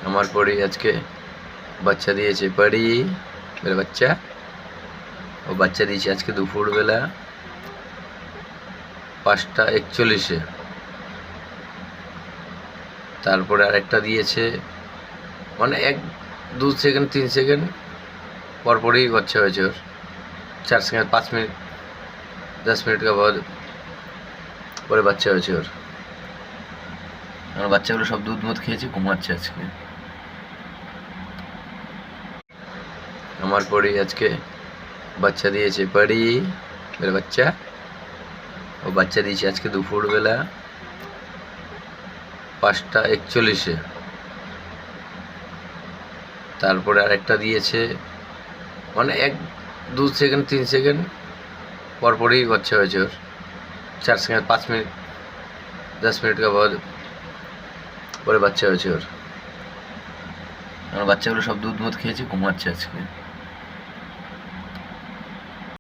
আমার পরি আজকে বাচ্চা দিয়েছে। পরি মেরে বাচ্চা, ও বাচ্চা দিয়েছে আজকে দুপুরবেলা 5টা 41-এ। তারপরে আরেকটা দিয়েছে, মানে 1-2 সেকেন্ড 3 সেকেন্ড পরপরই বাচ্চা হয়েছে ওর। 4 সেকেন্ড 5 মিনিট 10 মিনিট কা বাদ পরে বাচ্চা হয়েছে ওর। আমার বাচ্চাগুলো সব দুধ মুধ খেয়েছে, ঘুমাচ্ছে আজকে। আমার পরি আজকে বাচ্চা দিয়েছে। পরি মেরে বাচ্চা, ও বাচ্চা দিয়েছে আজকে দুপুরবেলা 5টা 41-এ। তারপরে আরেকটা দিয়েছে, মানে 1-2 সেকেন্ড 3 সেকেন্ড পরপরই বাচ্চা হয়েছে ওর। 4 সেকেন্ড 5 মিনিট 10 মিনিট কা বাদ পরে বাচ্চা হয়েছে ওর। আমার বাচ্চাগুলো সব দুধ মুধ খেয়েছে, ঘুমাচ্ছে আজকে।